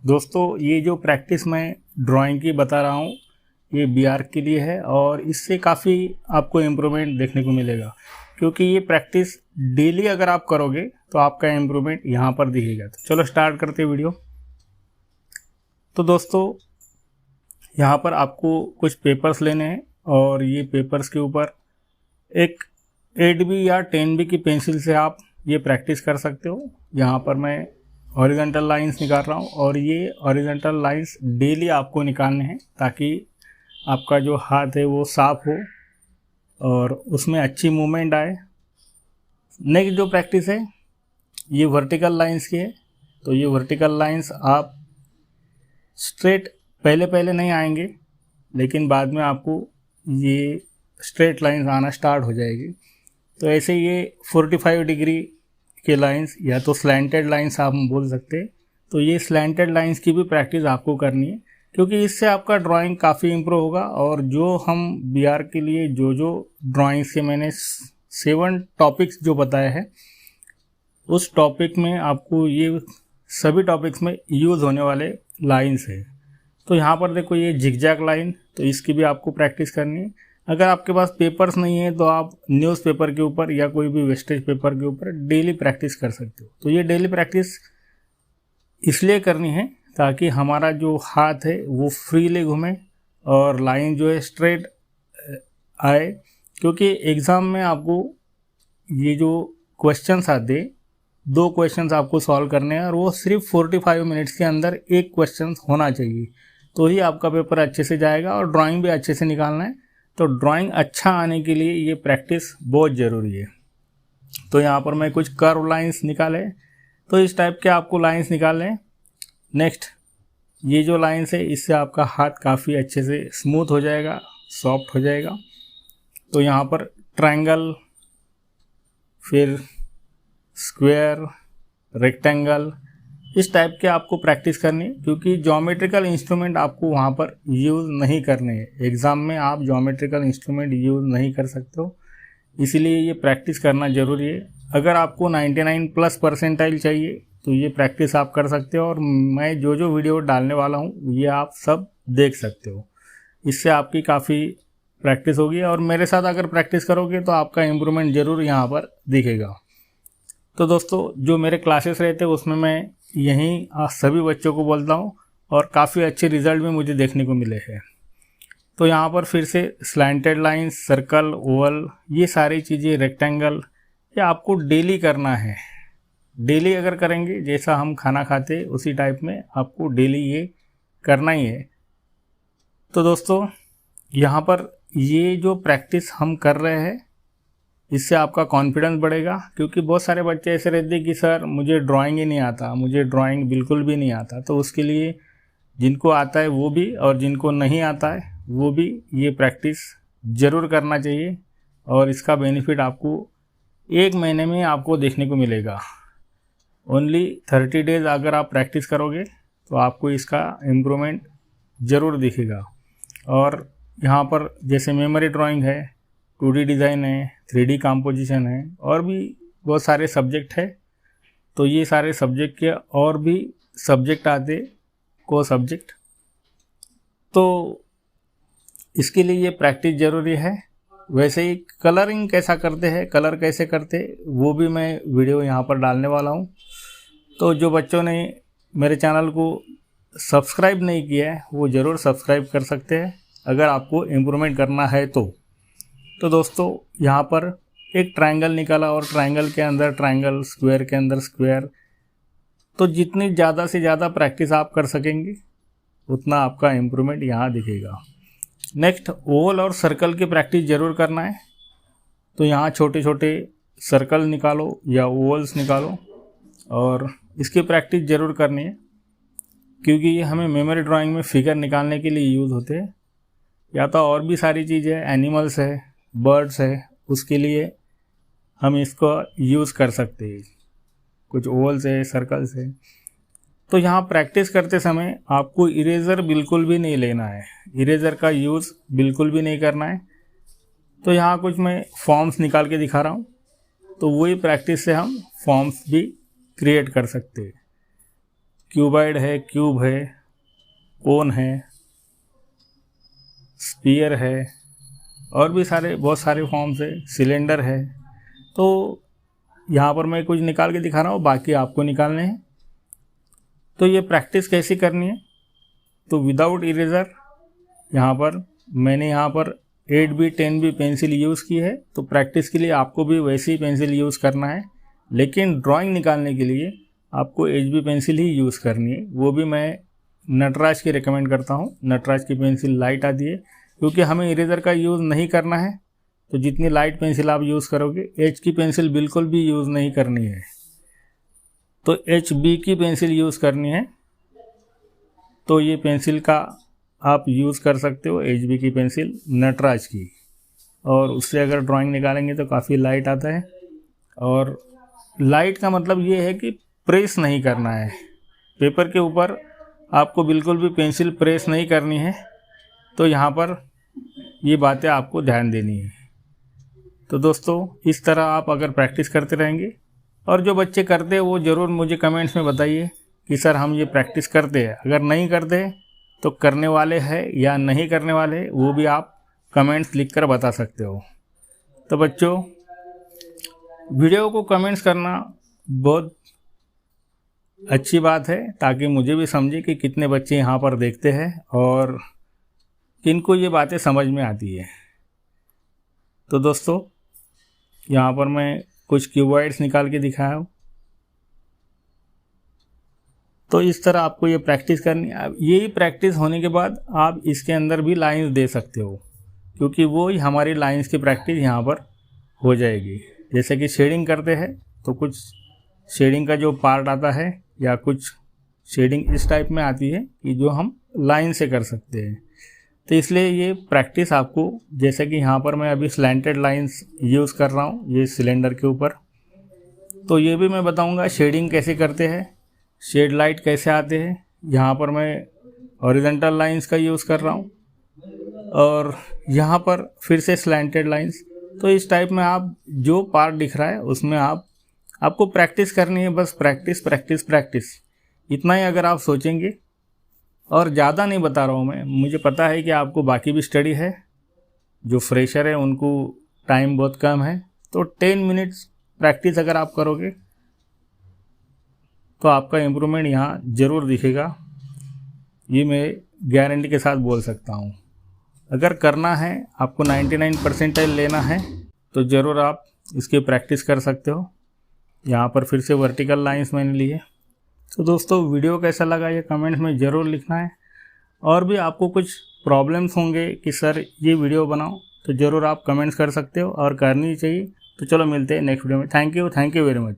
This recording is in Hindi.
दोस्तों ये जो प्रैक्टिस मैं ड्राइंग की बता रहा हूँ ये बीआर के लिए है और इससे काफ़ी आपको इम्प्रूवमेंट देखने को मिलेगा, क्योंकि ये प्रैक्टिस डेली अगर आप करोगे तो आपका इम्प्रूवमेंट यहाँ पर दिखेगा। तो चलो स्टार्ट करते हैं वीडियो। तो दोस्तों यहाँ पर आपको कुछ पेपर्स लेने हैं और ये पेपर्स के ऊपर एक 8B या 10B की पेंसिल से आप ये प्रैक्टिस कर सकते हो। यहाँ पर मैं हॉरिजॉन्टल लाइंस निकाल रहा हूँ और ये हॉरिजॉन्टल लाइंस डेली आपको निकालने हैं ताकि आपका जो हाथ है वो साफ हो और उसमें अच्छी मूवमेंट आए। नेक्स्ट जो प्रैक्टिस है ये वर्टिकल लाइंस की है। तो ये वर्टिकल लाइंस आप स्ट्रेट पहले नहीं आएंगे, लेकिन बाद में आपको ये स्ट्रेट लाइंस आना स्टार्ट हो जाएगी। तो ऐसे ये 45 डिग्री के लाइंस या तो स्लैंटेड लाइंस आप बोल सकते हैं। तो ये स्लैंटेड लाइंस की भी प्रैक्टिस आपको करनी है, क्योंकि इससे आपका ड्राइंग काफ़ी इम्प्रूव होगा। और जो हम बीआर के लिए जो ड्राइंग्स के मैंने 7 टॉपिक्स जो बताए हैं उस टॉपिक में आपको ये सभी टॉपिक्स में यूज़ होने वाले लाइंस है। तो यहाँ पर देखो ये जिगजैग लाइन, तो इसकी भी आपको प्रैक्टिस करनी है। अगर आपके पास पेपर्स नहीं है तो आप न्यूज़पेपर के ऊपर या कोई भी वेस्टेज पेपर के ऊपर डेली प्रैक्टिस कर सकते हो। तो ये डेली प्रैक्टिस इसलिए करनी है ताकि हमारा जो हाथ है वो फ्रीली घूमे और लाइन जो है स्ट्रेट आए, क्योंकि एग्ज़ाम में आपको ये जो क्वेश्चंस आते 2 क्वेश्चंस आपको सॉल्व करने हैं और वो सिर्फ 45 मिनट्स के अंदर एक क्वेश्चन होना चाहिए, तो ही आपका पेपर अच्छे से जाएगा और ड्राइंग भी अच्छे से निकालना है। तो ड्राइंग अच्छा आने के लिए ये प्रैक्टिस बहुत ज़रूरी है। तो यहाँ पर मैं कुछ कर्व लाइंस निकाले, तो इस टाइप के आपको लाइंस निकालने। नेक्स्ट ये जो लाइंस है इससे आपका हाथ काफ़ी अच्छे से स्मूथ हो जाएगा, सॉफ्ट हो जाएगा। तो यहाँ पर ट्रायंगल, फिर स्क्वायर, रेक्टेंगल, इस टाइप के आपको प्रैक्टिस करनी है, क्योंकि ज्योमेट्रिकल इंस्ट्रूमेंट आपको वहाँ पर यूज़ नहीं करने हैं। एग्ज़ाम में आप ज्योमेट्रिकल इंस्ट्रूमेंट यूज़ नहीं कर सकते हो, इसीलिए ये प्रैक्टिस करना ज़रूरी है। अगर आपको 99+ परसेंटाइल चाहिए तो ये प्रैक्टिस आप कर सकते हो और मैं जो वीडियो डालने वाला हूँ ये आप सब देख सकते हो। इससे आपकी काफ़ी प्रैक्टिस होगी और मेरे साथ अगर प्रैक्टिस करोगे तो आपका इम्प्रूवमेंट ज़रूर यहाँ पर दिखेगा। तो दोस्तों जो मेरे क्लासेस रहते हैं उसमें मैं यहीं सभी बच्चों को बोलता हूँ और काफ़ी अच्छे रिजल्ट भी मुझे देखने को मिले हैं। तो यहाँ पर फिर से स्लैंटेड लाइंस, सर्कल, ओवल, ये सारी चीज़ें, रेक्टेंगल, ये आपको डेली करना है। डेली अगर करेंगे, जैसा हम खाना खाते उसी टाइप में आपको डेली ये करना ही है। तो दोस्तों यहाँ पर ये जो प्रैक्टिस हम कर रहे हैं इससे आपका कॉन्फिडेंस बढ़ेगा, क्योंकि बहुत सारे बच्चे ऐसे रहते हैं कि सर मुझे ड्राइंग ही नहीं आता, मुझे ड्राइंग बिल्कुल भी नहीं आता। तो उसके लिए जिनको आता है वो भी और जिनको नहीं आता है वो भी ये प्रैक्टिस ज़रूर करना चाहिए और इसका बेनिफिट आपको 1 महीने में आपको देखने को मिलेगा। ओनली 30 डेज़ अगर आप प्रैक्टिस करोगे तो आपको इसका इम्प्रूवमेंट ज़रूर दिखेगा। और यहाँ पर जैसे मेमोरी ड्राइंग है, 2D डिज़ाइन है, 3D कंपोजिशन है और भी बहुत सारे सब्जेक्ट है। तो ये सारे सब्जेक्ट के और भी सब्जेक्ट आते को सब्जेक्ट, तो इसके लिए ये प्रैक्टिस ज़रूरी है। वैसे ही कलरिंग कैसा करते हैं, कलर कैसे करते वो भी मैं वीडियो यहाँ पर डालने वाला हूँ। तो जो बच्चों ने मेरे चैनल को सब्सक्राइब नहीं किया है वो ज़रूर सब्सक्राइब कर सकते हैं अगर आपको इम्प्रूवमेंट करना है तो दोस्तों यहाँ पर एक ट्रायंगल निकाला और ट्रायंगल के अंदर ट्रायंगल, स्क्वायर के अंदर स्क्वायर। तो जितनी ज़्यादा से ज़्यादा प्रैक्टिस आप कर सकेंगे उतना आपका इम्प्रूवमेंट यहाँ दिखेगा। नेक्स्ट ओवल और सर्कल की प्रैक्टिस ज़रूर करना है। तो यहाँ छोटे छोटे सर्कल निकालो या ओवल्स निकालो और इसकी प्रैक्टिस ज़रूर करनी है, क्योंकि ये हमें मेमोरी ड्राइंग में फिगर निकालने के लिए यूज़ होते हैं। या तो और भी सारी चीज़ें, एनिमल्स है, बर्ड्स है, उसके लिए हम इसको यूज़ कर सकते हैं। कुछ ओवल्स है, सर्कल्स है। तो यहाँ प्रैक्टिस करते समय आपको इरेज़र बिल्कुल भी नहीं लेना है, इरेज़र का यूज़ बिल्कुल भी नहीं करना है। तो यहाँ कुछ मैं फॉर्म्स निकाल के दिखा रहा हूँ, तो वही प्रैक्टिस से हम फॉर्म्स भी क्रिएट कर सकते हैं। क्यूबॉइड है, क्यूब है, कोन है, स्फीयर है, और भी बहुत सारे फॉर्म्स है, सिलेंडर है। तो यहाँ पर मैं कुछ निकाल के दिखा रहा हूँ, बाकी आपको निकालने हैं। तो ये प्रैक्टिस कैसी करनी है, तो विदाउट इरेज़र यहाँ पर मैंने यहाँ पर 8B 10B पेंसिल यूज़ की है। तो प्रैक्टिस के लिए आपको भी वैसी ही पेंसिल यूज़ करना है, लेकिन ड्राइंग निकालने के लिए आपको HB पेंसिल ही यूज़ करनी है। वो भी मैं नटराज की रिकमेंड करता हूँ। नटराज की पेंसिल लाइट आती है, क्योंकि हमें इरेज़र का यूज़ नहीं करना है। तो जितनी लाइट पेंसिल आप यूज़ करोगे, H की पेंसिल बिल्कुल भी यूज़ नहीं करनी है, तो HB की पेंसिल यूज़ करनी है। तो ये पेंसिल का आप यूज़ कर सकते हो, HB की पेंसिल नटराज की, और उससे अगर ड्राइंग निकालेंगे तो काफ़ी लाइट आता है। और लाइट का मतलब ये है कि प्रेस नहीं करना है पेपर के ऊपर, आपको बिल्कुल भी पेंसिल प्रेस नहीं करनी है। तो यहाँ पर ये बातें आपको ध्यान देनी है। तो दोस्तों, इस तरह आप अगर प्रैक्टिस करते रहेंगे, और जो बच्चे करते हैं वो ज़रूर मुझे कमेंट्स में बताइए कि सर हम ये प्रैक्टिस करते हैं। अगर नहीं करते तो करने वाले हैं या नहीं करने वाले, वो भी आप कमेंट्स लिखकर बता सकते हो। तो बच्चों, वीडियो को कमेंट्स करना बहुत अच्छी बात है, ताकि मुझे भी समझे कि कितने बच्चे यहाँ पर देखते हैं और किनको ये बातें समझ में आती है। तो दोस्तों, यहाँ पर मैं कुछ क्यूबॉइड्स निकाल के दिखाया हूँ। तो इस तरह आपको ये प्रैक्टिस करनी है। यही प्रैक्टिस होने के बाद आप इसके अंदर भी लाइंस दे सकते हो, क्योंकि वो ही हमारी लाइंस की प्रैक्टिस यहाँ पर हो जाएगी। जैसे कि शेडिंग करते हैं, तो कुछ शेडिंग का जो पार्ट आता है, या कुछ शेडिंग इस टाइप में आती है कि जो हम लाइन से कर सकते हैं। तो इसलिए ये प्रैक्टिस आपको, जैसे कि यहाँ पर मैं अभी स्लैंटेड लाइंस यूज़ कर रहा हूँ ये सिलेंडर के ऊपर, तो ये भी मैं बताऊँगा शेडिंग कैसे करते हैं, शेड लाइट कैसे आते हैं। यहाँ पर मैं हॉरिजॉन्टल लाइंस का यूज़ कर रहा हूँ, और यहाँ पर फिर से स्लैंटेड लाइंस। तो इस टाइप में आप जो पार्ट दिख रहा है उसमें आपको प्रैक्टिस करनी है, बस प्रैक्टिस प्रैक्टिस प्रैक्टिस, इतना ही अगर आप सोचेंगे। और ज़्यादा नहीं बता रहा हूँ मैं, मुझे पता है कि आपको बाकी भी स्टडी है, जो फ्रेशर है उनको टाइम बहुत कम है। तो 10 मिनट्स प्रैक्टिस अगर आप करोगे तो आपका इम्प्रूवमेंट यहाँ ज़रूर दिखेगा, ये मैं गारंटी के साथ बोल सकता हूँ। अगर करना है, आपको 99% लेना है, तो ज़रूर आप इसकी प्रैक्टिस कर सकते हो। यहाँ पर फिर से वर्टिकल लाइंस मैंने ली है। तो दोस्तों, वीडियो कैसा लगा ये कमेंट्स में ज़रूर लिखना है। और भी आपको कुछ प्रॉब्लम्स होंगे कि सर ये वीडियो बनाओ, तो ज़रूर आप कमेंट्स कर सकते हो, और करनी चाहिए। तो चलो मिलते हैं नेक्स्ट वीडियो में। Thank you very much.